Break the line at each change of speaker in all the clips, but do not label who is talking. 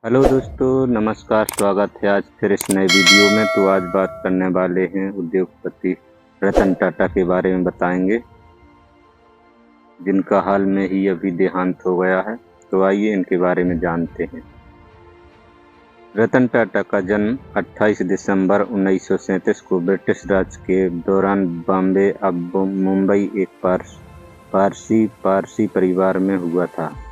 Hello दोस्तों, नमस्कार। स्वागत है आज फिर इस नए वीडियो में। तो आज बात करने वाले हैं उद्योगपति रतन टाटा के बारे में बताएंगे, जिनका हाल में ही अभी देहांत हो गया है। तो आइए इनके बारे में जानते हैं। रतन टाटा का जन्म 28 दिसंबर 1937 को ब्रिटिश राज के दौरान बॉम्बे अब मुंबई एक पारसी परिवार में हुआ था।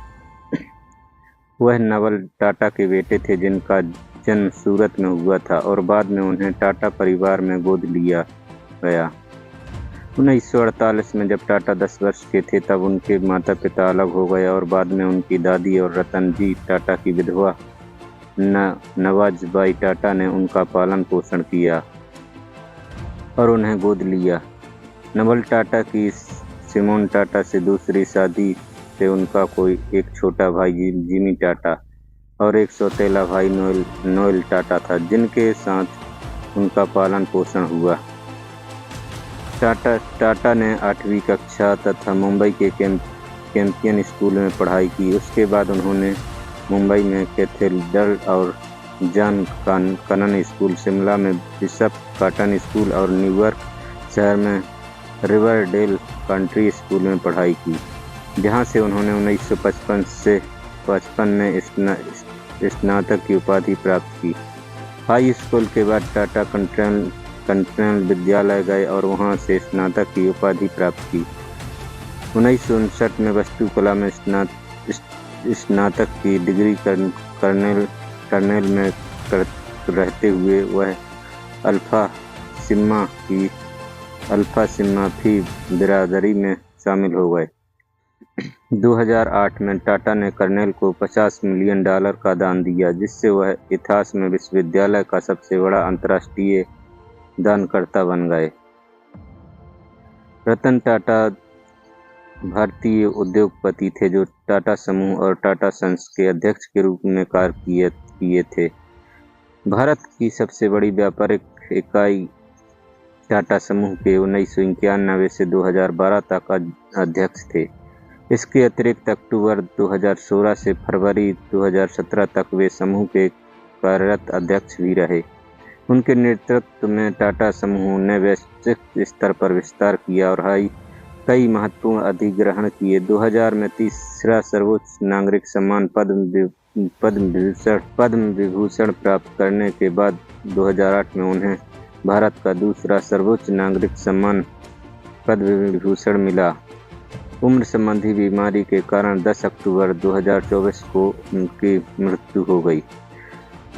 वह नवल टाटा के बेटे थे, जिनका जन्म सूरत में हुआ था और बाद में उन्हें टाटा परिवार में गोद लिया गया। 1948 में जब टाटा 10 वर्ष के थे, तब उनके माता पिता अलग हो गए और बाद में उनकी दादी और रतन जी टाटा की विधवा नवाजबाई टाटा ने उनका पालन पोषण किया और उन्हें गोद लिया। नवल टाटा की सिमोन टाटा से दूसरी शादी से उनका कोई एक छोटा भाई जिमी टाटा और एक सौतेला भाई नोएल टाटा था, जिनके साथ उनका पालन पोषण हुआ। टाटा ने 8वीं कक्षा तथा मुंबई के कैंपियन स्कूल में पढ़ाई की। उसके बाद उन्होंने मुंबई में कैथेड्रल और जॉन कनन स्कूल, शिमला में बिशप कॉटन स्कूल और न्यूयॉर्क शहर में रिवरडेल कंट्री स्कूल में पढ़ाई की, जहां से उन्होंने 1955 में स्नातक की उपाधि प्राप्त की। हाई स्कूल के बाद टाटा कंट्रेनल विद्यालय गए और वहां से स्नातक की उपाधि प्राप्त की। 1959 में वास्तुकला में स्नातक की डिग्री कर्नेल में रहते हुए वह अल्फा सिम्मा फी बिरादरी में शामिल हो गए। 2008 में टाटा ने कर्नेल को $50 मिलियन का दान दिया, जिससे वह इतिहास में विश्वविद्यालय का सबसे बड़ा अंतर्राष्ट्रीय दानकर्ता बन गए। रतन टाटा भारतीय उद्योगपति थे जो टाटा समूह और टाटा सन्स के अध्यक्ष के रूप में कार्य किए थे। भारत की सबसे बड़ी व्यापारिक इकाई टाटा समूह के 1991 से 2012 तक अध्यक्ष थे। इसके अतिरिक्त अक्टूबर 2016 से फरवरी 2017 तक वे समूह के कार्यरत अध्यक्ष भी रहे। उनके नेतृत्व में टाटा समूह ने वैश्विक स्तर पर विस्तार किया और कई महत्वपूर्ण अधिग्रहण किए। 2000 में तीसरा सर्वोच्च नागरिक सम्मान पद्म विभूषण प्राप्त करने के बाद 2008 में उन्हें भारत का दूसरा सर्वोच्च नागरिक सम्मान पद्म विभूषण मिला। उम्र संबंधी बीमारी के कारण 10 अक्टूबर 2024 को उनकी मृत्यु हो गई।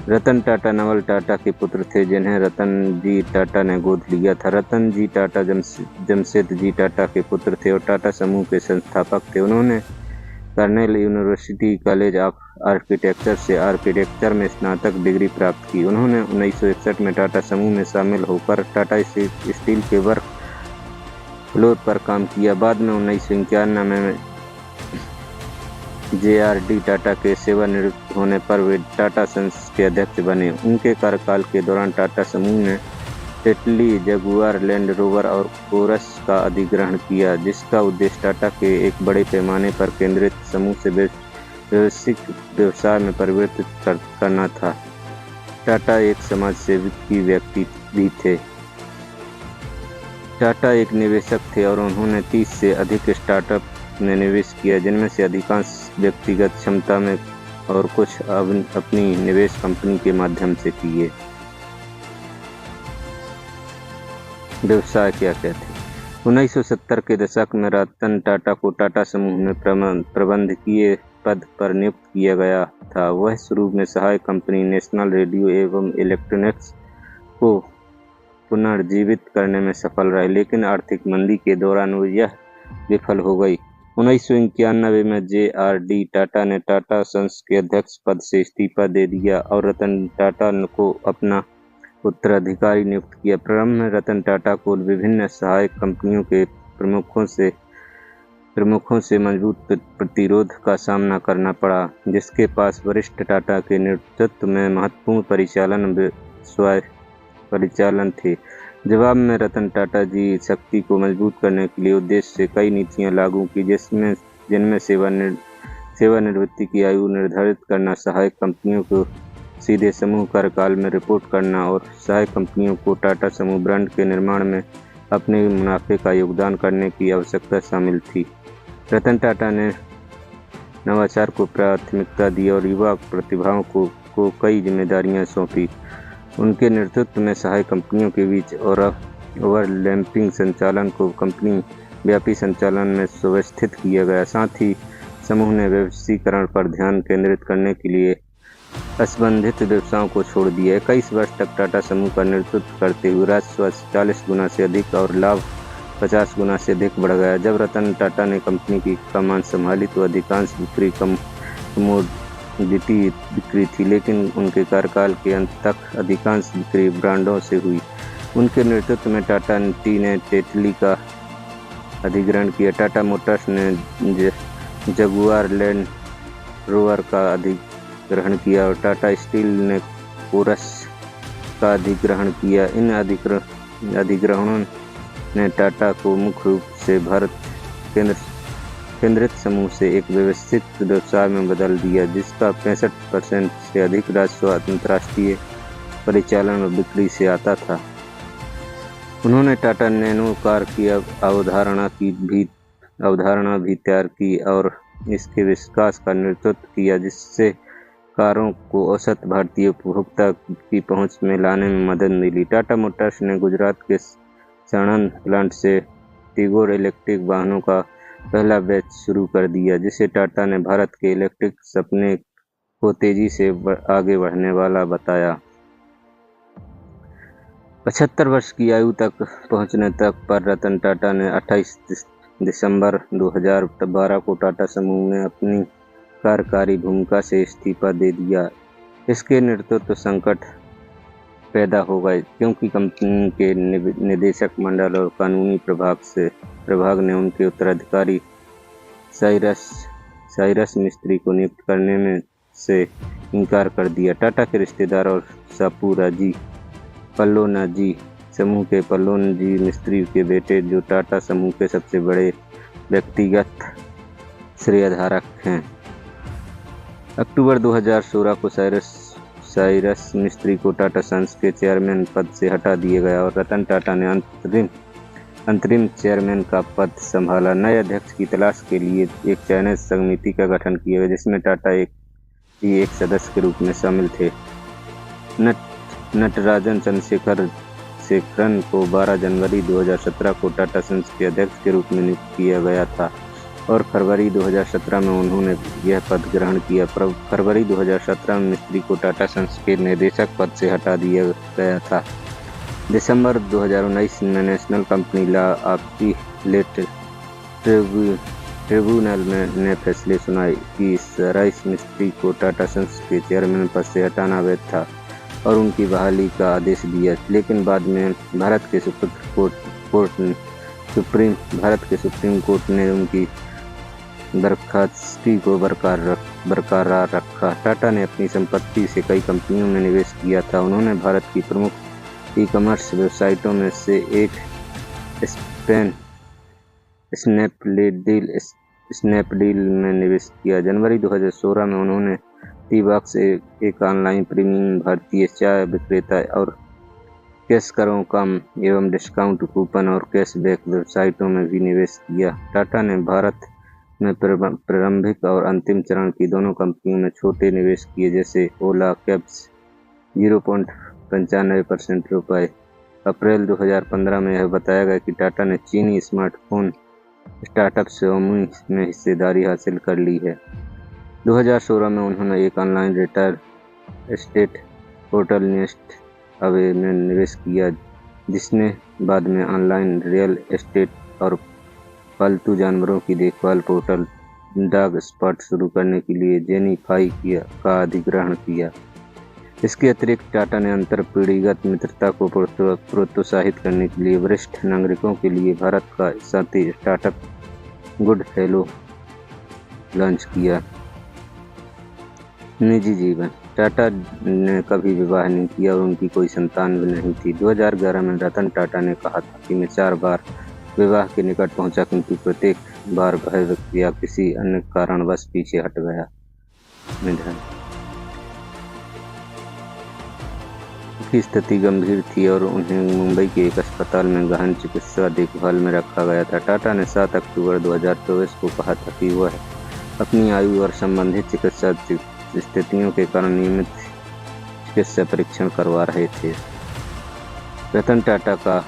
रतन टाटा नवल टाटा के पुत्र थे, जिन्हें रतन जी टाटा ने गोद लिया था। रतन जी टाटा जमशेद जी टाटा के पुत्र थे और टाटा समूह के संस्थापक थे। उन्होंने kernel university college of architecture से आर्किटेक्चर में स्नातक डिग्री प्राप्त की। उन्होंने 1961 में टाटा समूह में शामिल होकर टाटा स्टील के वर्क फ्लोर पर काम किया। बाद में 1991 में JRD टाटा के सेवानिवृत्त होने पर वे टाटा सन्स के अध्यक्ष बने। उनके कार्यकाल के दौरान टाटा समूह ने टेटली, जगुआर, लैंड रोवर और कोरस का अधिग्रहण किया, जिसका उद्देश्य टाटा के एक बड़े पैमाने पर केंद्रित समूह से वैश्विक व्यवसाय में परिवर्तित करना था। टाटा एक समाजसेवी व्यक्ति भी थे। टाटा एक निवेशक थे और उन्होंने 30 से अधिक स्टार्टअप में निवेश किया, जिनमें से अधिकांश व्यक्तिगत क्षमता में और कुछ अपनी निवेश कंपनी के माध्यम से किए। व्यवसाय क्या थे? 1970 के दशक में रतन टाटा को टाटा समूह में प्रबंधकीय पद पर नियुक्त किया गया था। वह शुरू में सहायक कंपनी नेशनल रेडियो एवं इलेक्ट्रॉनिक्स को पुनर्जीवित करने में सफल रहे, लेकिन आर्थिक मंदी के दौरान यह विफल हो गई। 1991 में JRD टाटा ने टाटा सन्स के अध्यक्ष पद से इस्तीफा दे दिया और रतन टाटा को अपना उत्तराधिकारी नियुक्त किया। प्रारंभ में रतन टाटा को विभिन्न सहायक कंपनियों के प्रमुखों से मजबूत प्रतिरोध का सामना करना पड़ा, जिसके पास वरिष्ठ टाटा के नेतृत्व में महत्वपूर्ण परिचालन थे। जवाब में रतन टाटा जी शक्ति को मजबूत करने के लिए उद्देश्य से कई नीतियां लागू की, जिनमें सेवानिवृत्ति की आयु निर्धारित करना, सहायक कंपनियों को सीधे समूह कार्यकाल में रिपोर्ट करना और सहायक कंपनियों को टाटा समूह ब्रांड के निर्माण में अपने मुनाफे का योगदान करने की आवश्यकता शामिल थी। रतन टाटा ने नवाचार को प्राथमिकता दी और युवा प्रतिभाओं को कई जिम्मेदारियां सौंपी। उनके नेतृत्व में सहायक कंपनियों के बीच और ओवरलैपिंग संचालन को कंपनी व्यापी संचालन में सुव्यवस्थित किया गया। साथ ही समूह ने व्यवसायीकरण पर ध्यान केंद्रित करने के लिए असंबंधित व्यवसायों को छोड़ दिया। 21 वर्ष तक टाटा समूह का नेतृत्व करते हुए राजस्व 40 गुना से अधिक और लाभ 50 गुना से अधिक बढ़ गया। जब रतन टाटा ने कंपनी की कमान संभाली तो अधिकांश बिक्री कमोडिटी बिक्री थी, लेकिन उनके कार्यकाल के अंत तक अधिकांश बिक्री ब्रांडों से हुई। उनके नेतृत्व में टाटा टी ने टेटली का अधिग्रहण किया, टाटा मोटर्स ने जगुआर लैंड रोवर का अधिग्रहण किया और टाटा स्टील ने कोरस का अधिग्रहण किया। इन अधिग्रहणों ने टाटा को मुख्य रूप से भारत केंद्रित समूह से एक व्यवस्थित व्यवसाय में बदल दिया, जिसका 65% से अधिक राजस्व अंतर्राष्ट्रीय परिचालन और बिक्री से आता था। उन्होंने टाटा नैनो कार की अवधारणा भी तैयार की और इसके विकास का नेतृत्व किया, जिससे कारों को औसत भारतीय उपभोक्ता की पहुंच में लाने में मदद मिली। टाटा मोटर्स ने गुजरात के साणंद प्लांट से टिगोर इलेक्ट्रिक वाहनों का पहला बैच शुरू कर दिया, जिसे टाटा ने भारत के इलेक्ट्रिक सपने को तेजी से आगे बढ़ने वाला बताया। 75 वर्ष की आयु तक पहुंचने पर रतन टाटा ने 28 दिसंबर 2012 को टाटा समूह में अपनी कार्यकारी भूमिका से इस्तीफा दे दिया। इसके नेतृत्व संकट पैदा हो गए, क्योंकि कंपनी के निदेशक मंडल और कानूनी प्रभाग ने उनके उत्तराधिकारी साइरस मिस्त्री को नियुक्त करने में से इनकार कर दिया। टाटा के रिश्तेदार और सापुराजी पल्लोनाजी समूह के पल्लोनजी मिस्त्री के बेटे, जो टाटा समूह के सबसे बड़े व्यक्तिगत श्रेयधारक हैं, अक्टूबर 2016 को साइरस मिस्त्री को टाटा सन्स के चेयरमैन पद से हटा दिया गया और रतन टाटा ने अंतरिम चेयरमैन का पद संभाला। नए अध्यक्ष की तलाश के लिए एक चयनित समिति का गठन किया गया, जिसमें टाटा एक सदस्य के रूप में शामिल थे। नटराजन चंद्रशेखरन को 12 जनवरी 2017 को टाटा सन्स के अध्यक्ष के रूप में नियुक्त किया गया था और फरवरी 2017 में उन्होंने यह पद ग्रहण किया। फरवरी 2017 में मिस्त्री को टाटा सन्स के निदेशक पद से हटा दिया गया था। दिसंबर 2019 में national company law appellate tribunal ने फैसले सुनाए कि साइरस मिस्त्री को टाटा सन्स के चेयरमैन पद से हटाना वैध था और उनकी बहाली का आदेश दिया, लेकिन बाद में भारत के सुप्रीम कोर्ट ने उनकी बर्खास्तगी को बरकरार रखा। टाटा ने अपनी संपत्ति से कई कंपनियों में निवेश किया था। उन्होंने भारत की प्रमुख ई-कॉमर्स वेबसाइटों में से एक स्नैपडील में निवेश किया। जनवरी 2016 में उन्होंने टी बॉक्स एक ऑनलाइन प्रीमियम भारतीय चाय विक्रेता और कैश करों कम एवं डिस्काउंट कूपन और कैशबैक वेबसाइटों में भी निवेश किया। टाटा ने भारत में प्रारंभिक और अंतिम चरण की दोनों कंपनियों में छोटे निवेश किए, जैसे ओला कैब्स 0.95% रुपए। अप्रैल 2015 में यह बताया गया कि टाटा ने चीनी स्मार्टफोन स्टार्टअप Xiaomi में हिस्सेदारी हासिल कर ली है। 2016 में उन्होंने एक online real estate portal nest away में निवेश किया, जिसने बाद में ऑनलाइन रियल एस्टेट और पालतू जानवरों की देखभाल पोर्टल डॉग स्पॉट शुरू करने के लिए जेनीफाई का अधिग्रहण किया। इसके अतिरिक्त टाटा ने अंतर पीढ़ीगत मित्रता को प्रोत्साहित करने के लिए वरिष्ठ नागरिकों के लिए भारत का साथी स्टार्टअप गुड फेलो लॉन्च किया। निजी जीवन: टाटा ने कभी विवाह नहीं किया और उनकी कोई संतान भी नहीं थी। 2011 में रतन टाटा ने कहा था कि मैं 4 बार विवाह के निकट पहुंचा, किंतु प्रत्येक बार भय या किसी अन्य कारणवश पीछे हट गया। निधन। उनकी स्थिति गंभीर थी और उन्हें मुंबई के एक अस्पताल में गहन चिकित्सा देखभाल में रखा गया था। टाटा ने 7 अक्टूबर 2024 को कहा था कि वह अपनी आयु और संबंधित चिकित्सा स्थितियों के कारण नियमित चिकित्सा परीक्षण करवा रहे थे। रतन टाटा का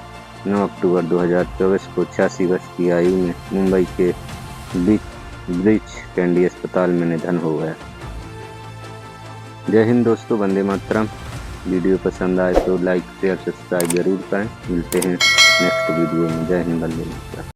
9 अक्टूबर 2024 को 86 वर्ष की आयु में मुंबई के ब्रीच कैंडी अस्पताल में निधन हो गया। जय हिंद दोस्तों, वंदे मातरम। वीडियो पसंद आए तो लाइक शेयर सब्सक्राइब जरूर करें। मिलते हैं नेक्स्ट वीडियो में। जय हिंद, वंदे मातरम।